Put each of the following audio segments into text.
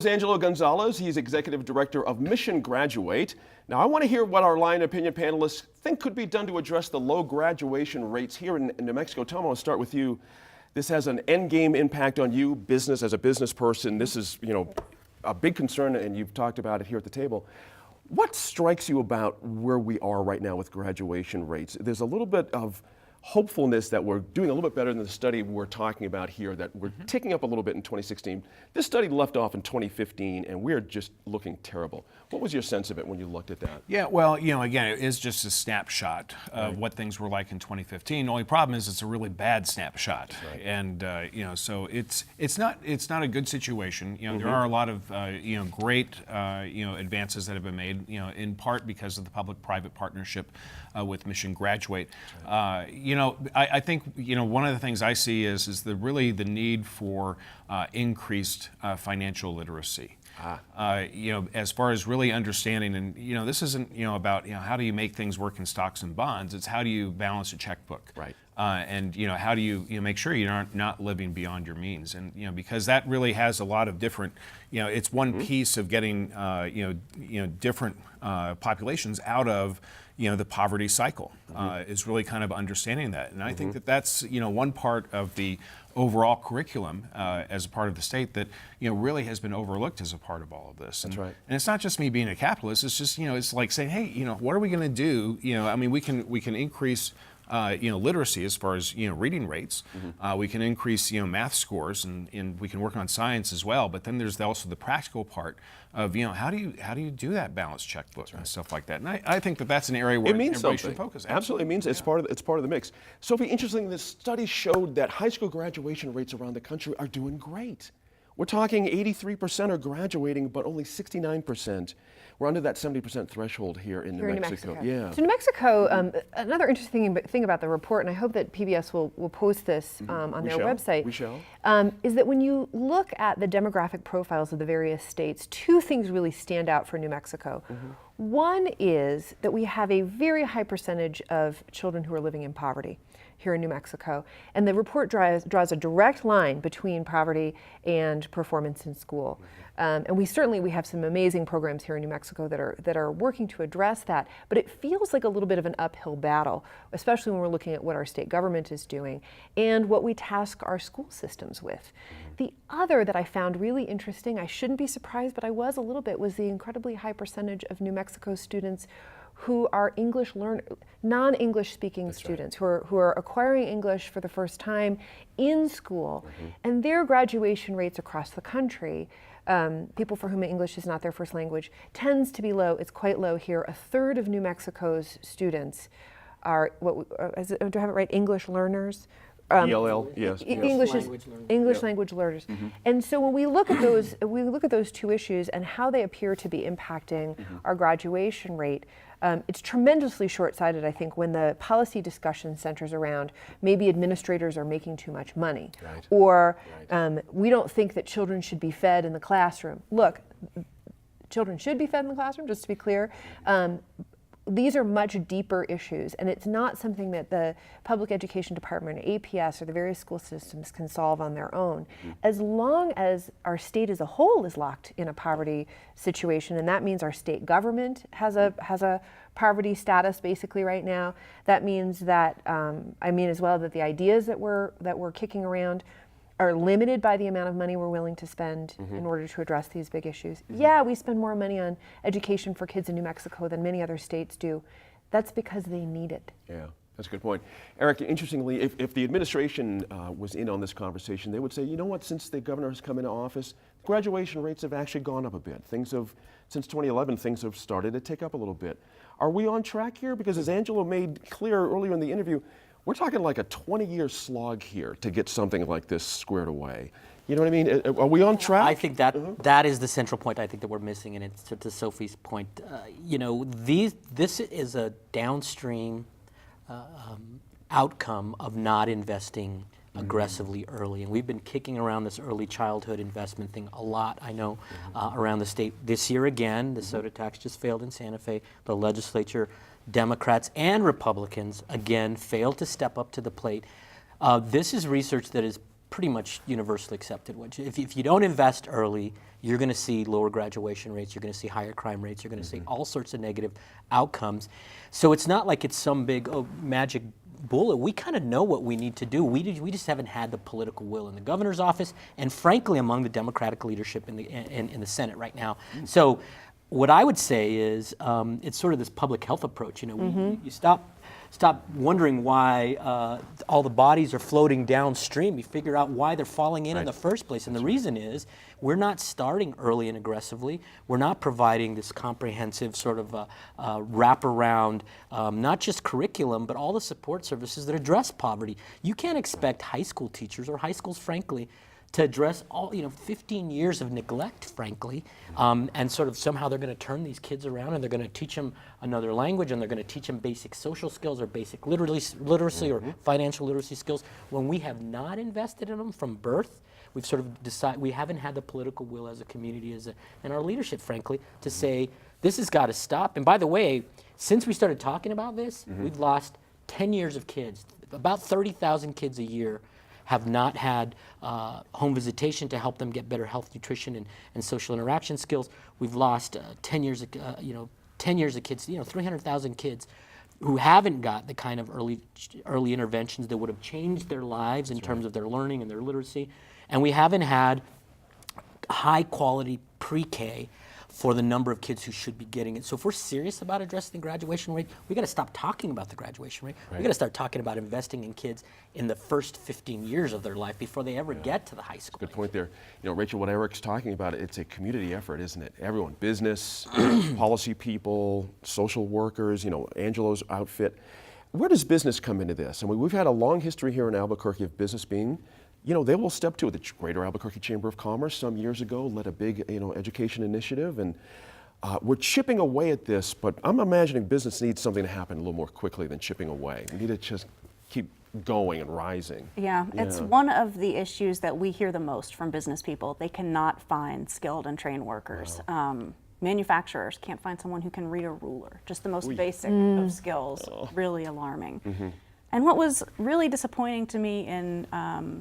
Angelo Gonzalez. He's Executive Director of Mission Graduate. Now, I want to hear what our line opinion panelists think could be done to address the low graduation rates here in New Mexico. Tom, I want to start with you. This has an end game impact on you, business, as a business person. This is, a big concern, and you've talked about it here at the table. What strikes you about where we are right now with graduation rates? There's a little bit of hopefulness that we're doing a little bit better than the study we're talking about here, that we're ticking up a little bit in 2016. This study left off in 2015, and we're just looking terrible. What was your sense of it when you looked at that? Yeah, well, again, it is just a snapshot of what things were like in 2015. The only problem is it's a really bad snapshot, and so it's not a good situation. There are a lot of great advances that have been made, in part because of the public-private partnership with Mission Graduate. I think one of the things I see is really the need for increased financial literacy. As far as really understanding, and this isn't about how do you make things work in stocks and bonds. It's how do you balance a checkbook, right? And how do you make sure you're not living beyond your means, and because that really has a lot of different, it's one piece of getting different populations out of the poverty cycle, is really kind of understanding that. And I think that's one part of the overall curriculum as a part of the state that really has been overlooked as a part of all of this. That's right. And it's not just me being a capitalist. It's just it's like saying, hey, what are we going to do? We can increase literacy as far as reading rates. We can increase math scores, and we can work on science as well. But then there's also the practical part of how do you do that balanced checkbook and stuff like that. And I think that's an area where everybody should focus. Absolutely, it means it's part of the mix. Sophie, interestingly, this study showed that high school graduation rates around the country are doing great. We're talking 83% are graduating, but only 69%. We're under that 70% threshold here in New Mexico. Yeah. So New Mexico, another interesting thing about the report, and I hope that PBS will post this on their website. We shall. Is that when you look at the demographic profiles of the various states, two things really stand out for New Mexico. One is that we have a very high percentage of children who are living in poverty here in New Mexico. And the report draws a direct line between poverty and performance in school. And we have some amazing programs here in New Mexico that are working to address that. But it feels like a little bit of an uphill battle, especially when we're looking at what our state government is doing and what we task our school systems with. The other that I found really interesting, I shouldn't be surprised, but I was a little bit, was the incredibly high percentage of New Mexico students who are non-English speaking students, who are acquiring English for the first time in school. And their graduation rates across the country, people for whom English is not their first language, tends to be low. It's quite low here. A third of New Mexico's students are, do I have it right, English learners? ELL, yes. English language learners. And so when we look at those two issues and how they appear to be impacting our graduation rate, it's tremendously short-sighted, I think, when the policy discussion centers around maybe administrators are making too much money, or we don't think that children should be fed in the classroom. Look, children should be fed in the classroom, just to be clear. These are much deeper issues, and it's not something that the Public Education Department, or APS, or the various school systems can solve on their own. As long as our state as a whole is locked in a poverty situation, and that means our state government has a poverty status basically right now. That means that as well that the ideas that we're kicking around are limited by the amount of money we're willing to spend in order to address these big issues. Yeah, we spend more money on education for kids in New Mexico than many other states do. That's because they need it. Yeah, that's a good point. Eric, interestingly, if the administration was in on this conversation, they would say, you know what, since the governor has come into office, graduation rates have actually gone up a bit. Since 2011, things have started to tick up a little bit. Are we on track here? Because as Angelo made clear earlier in the interview, we're talking like a 20-year slog here to get something like this squared away. You know what I mean? Are we on track? I think that is the central point I think that we're missing, and it's to Sophie's point. This is a downstream outcome of not investing aggressively early. And we've been kicking around this early childhood investment thing a lot, I know, around the state. This year again, the soda tax just failed in Santa Fe. The legislature, Democrats and Republicans, again, failed to step up to the plate. This is research that is pretty much universally accepted. If you don't invest early, you're going to see lower graduation rates, you're going to see higher crime rates, you're going to see all sorts of negative outcomes. So it's not like it's some big magic bullet. We kind of know what we need to do. We just haven't had the political will in the governor's office, and frankly, among the Democratic leadership in the Senate right now. So, what I would say is, it's sort of this public health approach. You stop wondering why all the bodies are floating downstream. You figure out why they're falling in the first place, and the reason is we're not starting early and aggressively. We're not providing this comprehensive sort of wraparound, not just curriculum, but all the support services that address poverty. You can't expect high school teachers, or high schools, frankly, to address all 15 years of neglect, frankly, and sort of somehow they're going to turn these kids around and they're going to teach them another language and they're going to teach them basic social skills or basic literacy or financial literacy skills. When we have not invested in them from birth, we've sort of decided we haven't had the political will as a community, and our leadership, frankly, to say this has got to stop. And by the way, since we started talking about this, we've lost 10 years of kids, about 30,000 kids a year have not had home visitation to help them get better health, nutrition, and social interaction skills. We've lost 10 years of kids, 300,000 kids who haven't got the kind of early interventions that would have changed their lives in terms of their learning and their literacy. And we haven't had high quality pre-K for the number of kids who should be getting it. So if we're serious about addressing the graduation rate, we got to stop talking about the graduation rate. We got to start talking about investing in kids in the first 15 years of their life before they ever get to the high school. Good point there. Rachel, what Eric's talking about, it's a community effort, isn't it? Everyone, business, policy people, social workers, Angelo's outfit. Where does business come into this? I mean, we've had a long history here in Albuquerque of business being, they will step to it. The Greater Albuquerque Chamber of Commerce some years ago led a big, education initiative, and we're chipping away at this, but I'm imagining business needs something to happen a little more quickly than chipping away. We need to just keep going and rising. Yeah, it's one of the issues that we hear the most from business people. They cannot find skilled and trained workers. Wow. Manufacturers can't find someone who can read a ruler, just the most basic of skills, really alarming. And what was really disappointing to me in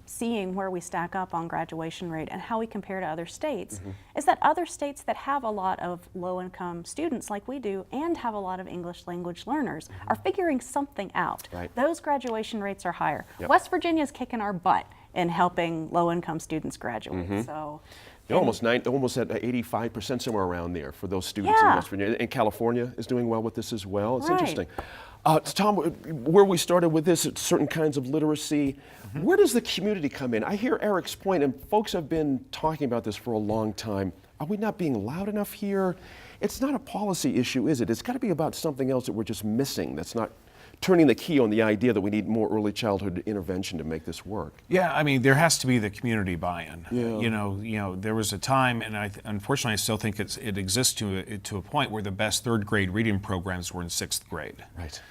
seeing where we stack up on graduation rate and how we compare to other states is that other states that have a lot of low-income students like we do and have a lot of English language learners are figuring something out. Right. Those graduation rates are higher. Yep. West Virginia's kicking our butt in helping low-income students graduate. So. Almost at 85%, somewhere around there for those students in West Virginia. And California is doing well with this as well. It's interesting. Tom, where we started with this, certain kinds of literacy, where does the community come in? I hear Eric's point, and folks have been talking about this for a long time. Are we not being loud enough here? It's not a policy issue, is it? It's got to be about something else that we're just missing, that's not turning the key on the idea that we need more early childhood intervention to make this work. Yeah, I mean, there has to be the community buy-in. Yeah. There was a time, and unfortunately I still think it exists to a point where the best third grade reading programs were in sixth grade. Right.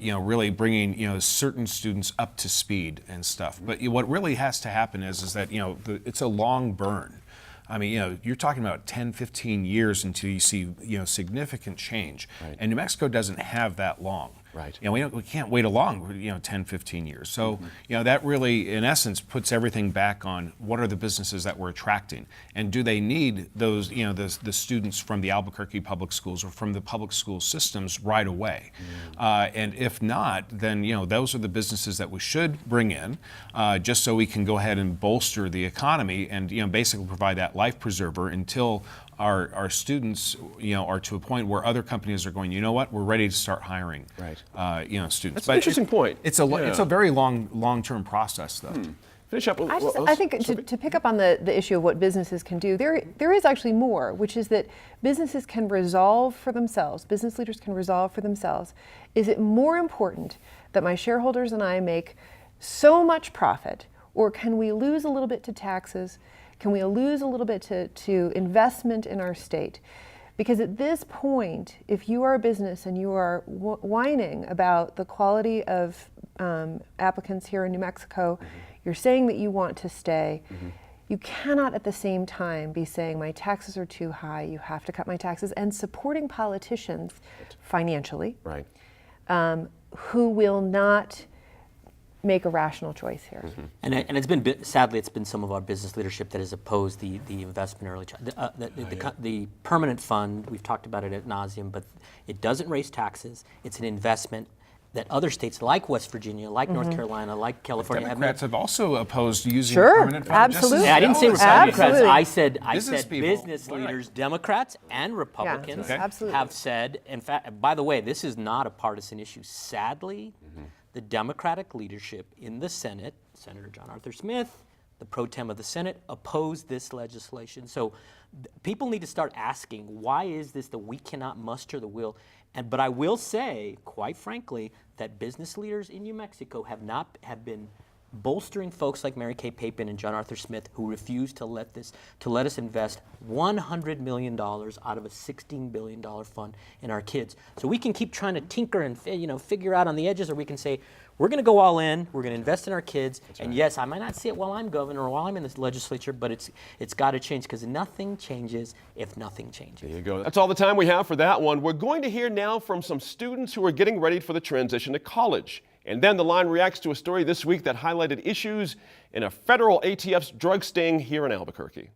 Really bringing certain students up to speed and stuff. But what really has to happen is that it's a long burn. I mean, you're talking about 10, 15 years until you see, significant change. Right. And New Mexico doesn't have that long. Right. We can't wait along, 10, 15 years. So, that really, in essence, puts everything back on what are the businesses that we're attracting, and do they need those, the students from the Albuquerque public schools or from the public school systems right away? And if not, then those are the businesses that we should bring in, just so we can go ahead and bolster the economy and basically provide that life preserver until our students, are to a point where other companies are going, we're ready to start hiring, students. That's an interesting point. It's a very long-term process, though. Finish up. I think to pick up on the issue of what businesses can do, there is actually more, which is that businesses can resolve for themselves, business leaders can resolve for themselves. Is it more important that my shareholders and I make so much profit, or can we lose a little bit to taxes? Can we lose a little bit to investment in our state? Because at this point, if you are a business and you are whining about the quality of applicants here in New Mexico, you're saying that you want to stay, you cannot at the same time be saying my taxes are too high, you have to cut my taxes, and supporting politicians financially, who will not make a rational choice here. And it's been, sadly, it's been some of our business leadership that has opposed the investment early the permanent fund. We've talked about it ad nauseum, but it doesn't raise taxes. It's an investment that other states like West Virginia, like North Carolina, like California Democrats have also opposed using Sure, permanent fund. just as absolutely. Yeah, I didn't say zealously. Democrats. Absolutely. I Business said people. business Right. leaders, Democrats and Republicans, Okay. Absolutely. have said. In fact, by the way, this is not a partisan issue. Sadly, the Democratic leadership in the Senate, Senator John Arthur Smith, the pro tem of the Senate, opposed this legislation. So people need to start asking, why is this that we cannot muster the will? But I will say, quite frankly, that business leaders in New Mexico have been bolstering folks like Mary Kay Papin and John Arthur Smith, who refuse to let us invest $100 million out of a $16 billion fund in our kids. So we can keep trying to tinker and figure out on the edges, or we can say, we're going to go all in, we're going to invest in our kids, and yes, I might not see it while I'm governor or while I'm in this legislature, but it's got to change, because nothing changes if nothing changes. There you go. That's all the time we have for that one. We're going to hear now from some students who are getting ready for the transition to college. And then The Line reacts to a story this week that highlighted issues in a federal ATF's drug sting here in Albuquerque.